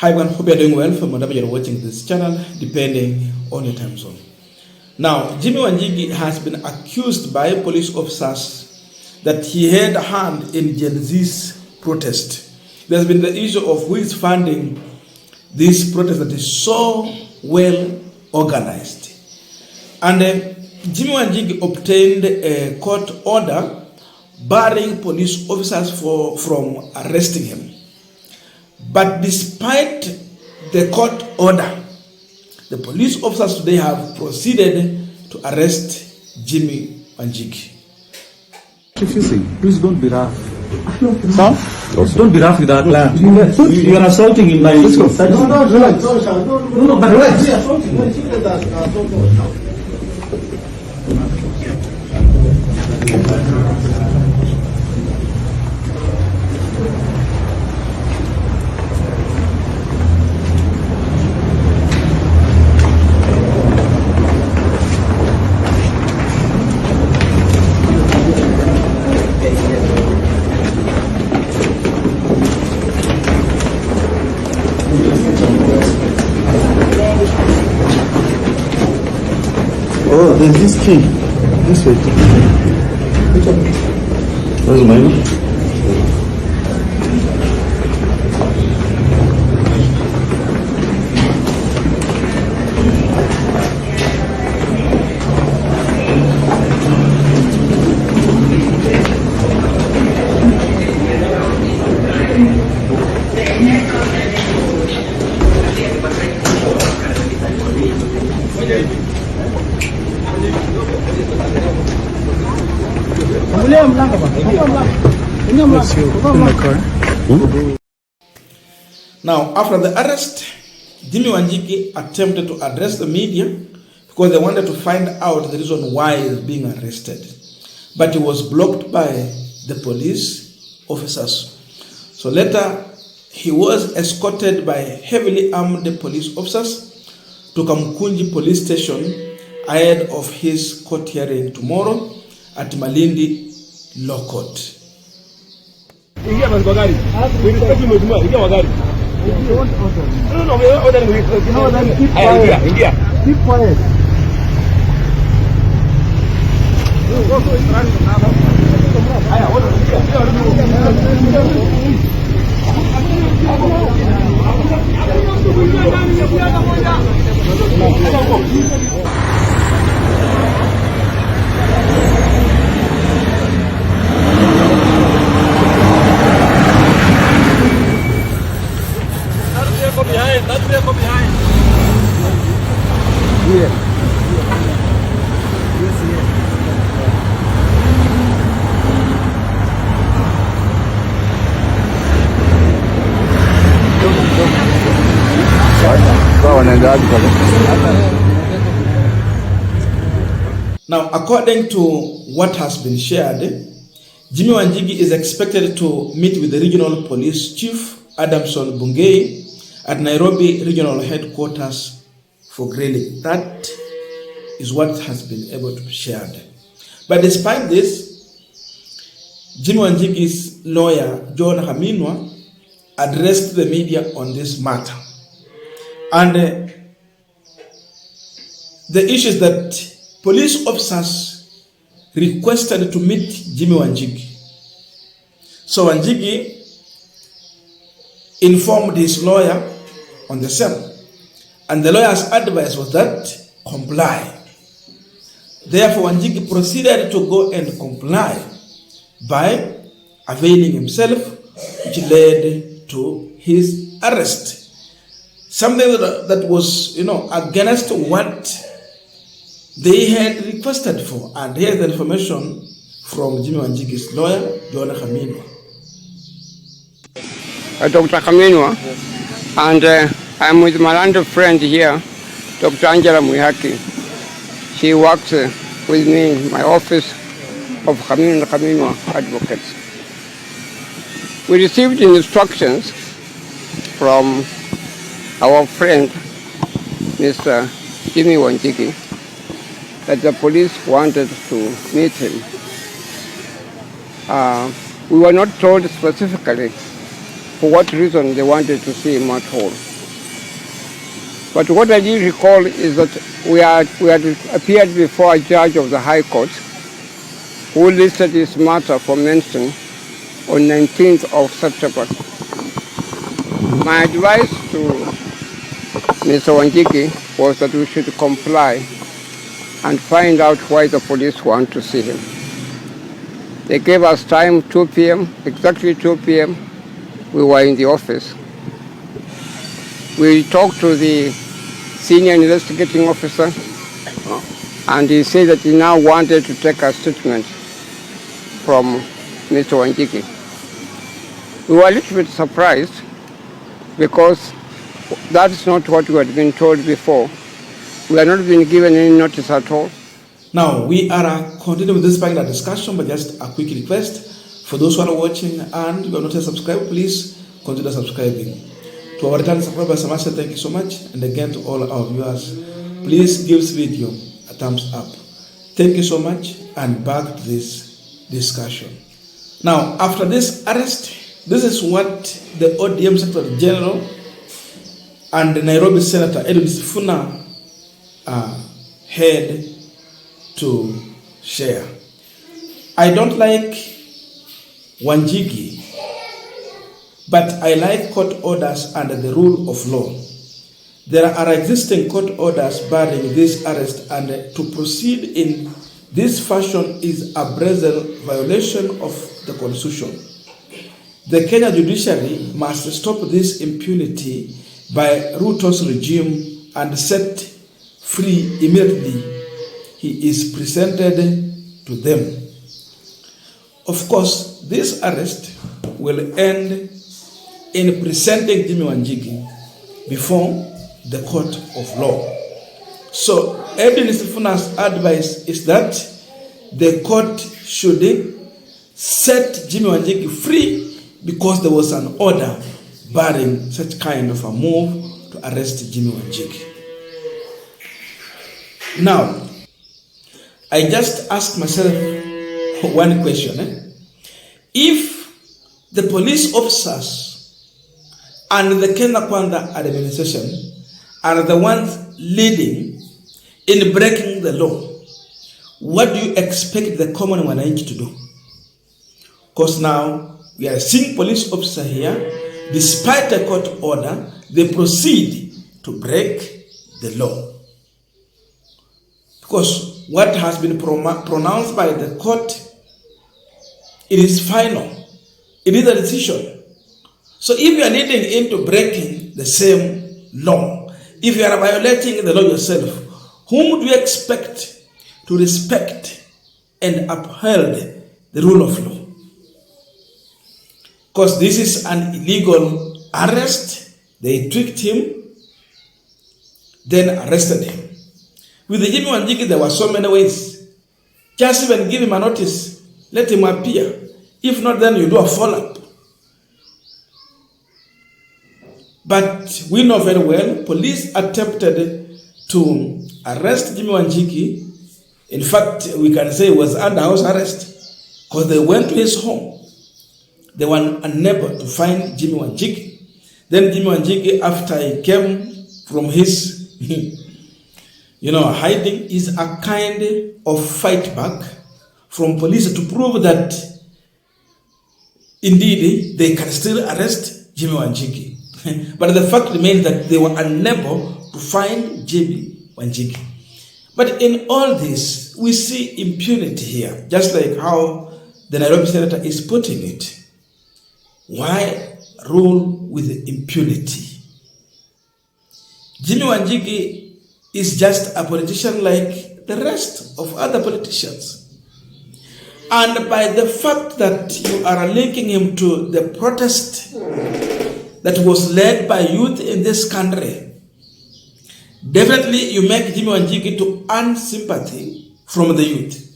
Hi everyone, hope you're doing well from wherever you're watching this channel, depending on your time zone. Now, Jimmy Wanjigi has been accused by police officers that he had a hand in Gen Z's protest. There's been the issue of who is funding this protest that is so well organized. And Jimmy Wanjigi obtained a court order barring police officers from arresting him. But despite the court order, the police officers today have proceeded to arrest Jimmy Wanjigi. Please don't be rough. Sir? Don't be rough with our client. You are assaulting in my... Let's go. No, relax. No, but relax. Oh, there's this key. This way. Where's mine? Now, after the arrest, Jimmy Wanjigi attempted to address the media because they wanted to find out the reason why he is being arrested. But he was blocked by the police officers. So later, he was escorted by heavily armed police officers to Kamkunji police station ahead of his court hearing tomorrow at Malindi Law Court. Keep quiet. Now, according to what has been shared, Jimmy Wanjigi is expected to meet with the regional police chief, Adamson Bungei, at Nairobi regional headquarters for grilling. That is what has been able to be shared. But despite this, Jimmy Wanjigi's lawyer, John Haminwa, addressed the media on this matter. And the issue is that police officers requested to meet Jimmy Wanjigi. So Wanjigi informed his lawyer on the same. And the lawyer's advice was that comply. Therefore, Wanjigi proceeded to go and comply by availing himself, which led to his arrest. Something that was, against what they had requested for. And here's the information from Jimmy Wanjigi's lawyer, John Haminwa. Dr. Haminwa, and I'm with my land friend here, Dr. Angela Muihaki. She works with me in my office of Haminwa Advocates. We received instructions from our friend, Mr. Jimmy Wanjigi, that the police wanted to meet him. We were not told specifically for what reason they wanted to see him at all. But what I do recall is that we had appeared before a judge of the High Court who listed this matter for mention on 19th of September. My advice to Mr. Wanjigi was that we should comply and find out why the police want to see him. They gave us time, 2 p.m., exactly 2 p.m. We were in the office. We talked to the senior investigating officer, and he said that he now wanted to take a statement from Mr. Wanjigi. We were a little bit surprised because that's not what we had been told before. We had not been given any notice at all. Now, we are continuing with this particular discussion, but just a quick request for those who are watching and you are not yet subscribed, please consider subscribing. To our returning subscribers, I must say thank you so much. And again, to all our viewers, please give this video a thumbs up. Thank you so much, and back to this discussion. Now, after this arrest, this is what the ODM Secretary General and the Nairobi Senator Edwin Sifuna had to share. I don't like Wanjigi, but I like court orders under the rule of law. There are existing court orders barring this arrest, and to proceed in this fashion is a brazen violation of the Constitution. The Kenya judiciary must stop this impunity by Ruto's regime and set free immediately he is presented to them. Of course, this arrest will end in presenting Jimmy Wanjigi before the court of law. So, Edwin Sifuna's advice is that the court should set Jimmy Wanjigi free because there was an order barring such kind of a move to arrest Jimmy Wanjigi. Now, I just ask myself one question. If the police officers and the Kenya Kwanza administration are the ones leading in breaking the law, what do you expect the common wananchi to do? Because now we are seeing police officer here, despite a court order, they proceed to break the law. Because what has been pronounced by the court, it is final. It is a decision. So if you are leading into breaking the same law, if you are violating the law yourself, whom would you expect to respect and uphold the rule of law? Because this is an illegal arrest. They tricked him, then arrested him. With the Jimmy Wanjigi, there were so many ways. Just even give him a notice, let him appear. If not, then you do a follow-up. But we know very well, police attempted to arrest Jimmy Wanjigi. In fact, we can say it was under house arrest because they went to his home. They were unable to find Jimmy Wanjigi. Then Jimmy Wanjigi, after he came from his hiding, is a kind of fight back from police to prove that indeed they can still arrest Jimmy Wanjigi. But the fact remains that they were unable to find Jimmy Wanjigi. But in all this, we see impunity here, just like how the Nairobi Senator is putting it. Why rule with impunity? Jimmy Wanjigi is just a politician like the rest of other politicians. And by the fact that you are linking him to the protest that was led by youth in this country, definitely you make Jimmy Wanjigi to earn sympathy from the youth.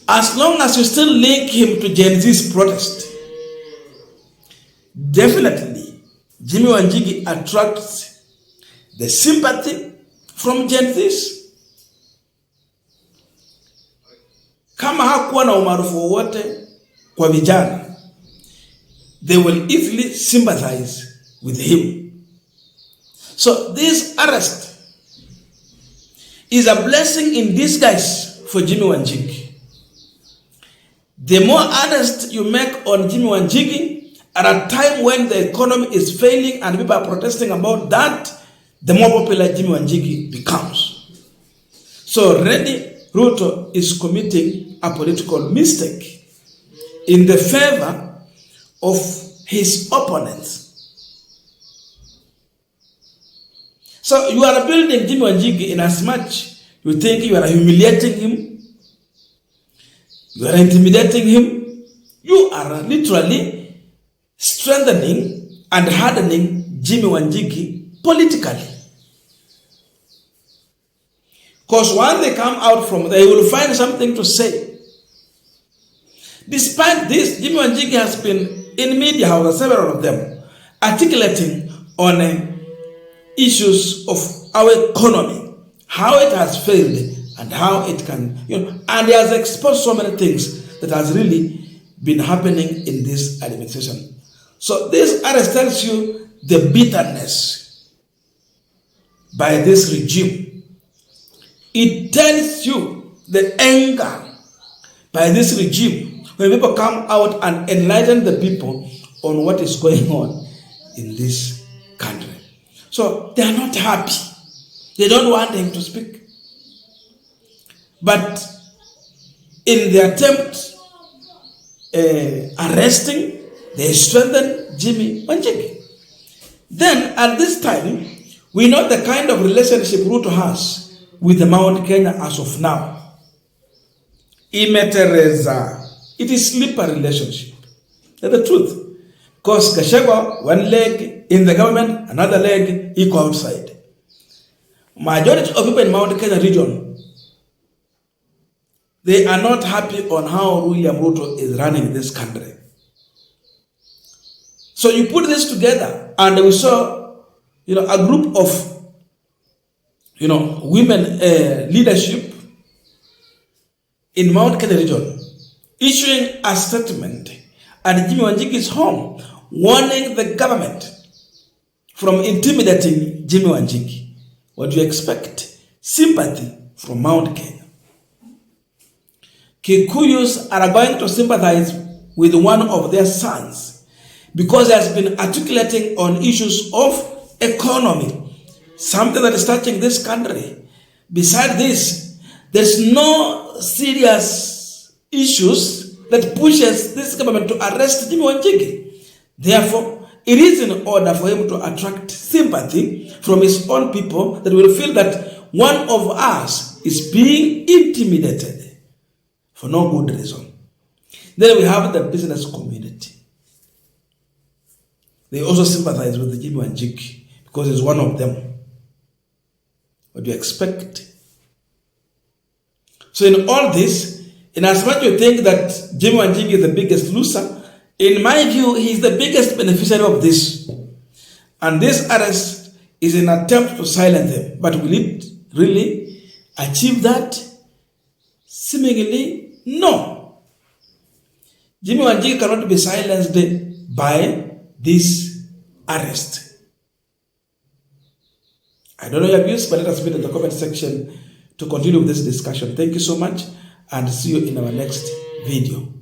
As long as you still link him to Gen Z's protest, definitely Jimmy Wanjigi attracts the sympathy from Gen Z's. Kama hakuwa na umaarufu wowote kwa vijana, they will easily sympathize with him. So this arrest is a blessing in disguise for Jimmy Wanjigi. The more arrest you make on Jimmy Wanjigi at a time when the economy is failing and people are protesting about that, the more popular Jimmy Wanjigi becomes. So already Ruto is committing a political mistake in the favor of his opponents. So you are building Jimmy Wanjigi in as much you think you are humiliating him, you are intimidating him, you are literally strengthening and hardening Jimmy Wanjigi politically. Because when they come out from there, they will find something to say. Despite this, Jimmy Wanjigi has been in media houses, several of them, articulating on issues of our economy, how it has failed and how it can, and he has exposed so many things that has really been happening in this administration. So this arrest tells you the bitterness by this regime. It tells you the anger by this regime when people come out and enlighten the people on what is going on in this country. So they are not happy. They don't want him to speak. But in the attempt arresting, they strengthen Jimmy Wanjigi. Then at this time, we know the kind of relationship Ruto has with the Mount Kenya as of now. It is slippery relationship. That's the truth. Because Gachagwa, one leg in the government, another leg equal outside. Majority of people in Mount Kenya region, they are not happy on how William Ruto is running this country. So you put this together, and we saw, a group of, women leadership in Mount Kenya region issuing a statement at Jimmy Wanjigi's home, warning the government from intimidating Jimmy Wanjigi. What do you expect? Sympathy from Mount Kenya. Kikuyus are going to sympathize with one of their sons because he has been articulating on issues of economy, something that is touching this country. Besides this, there's no serious issues that pushes this government to arrest Jimmy Wanjigi. Therefore, it is in order for him to attract sympathy from his own people that will feel that one of us is being intimidated for no good reason. Then we have the business community. They also sympathize with Jimmy Wanjigi because he's one of them. What do you expect? So in all this, in as much you think that Jimmy Wanjigi is the biggest loser, in my view, he is the biggest beneficiary of this. And this arrest is an attempt to silence them. But will it really achieve that? Seemingly, no. Jimmy Wanjigi cannot be silenced by this arrest. I don't know your views, but let us meet in the comment section to continue with this discussion. Thank you so much, and see you in our next video.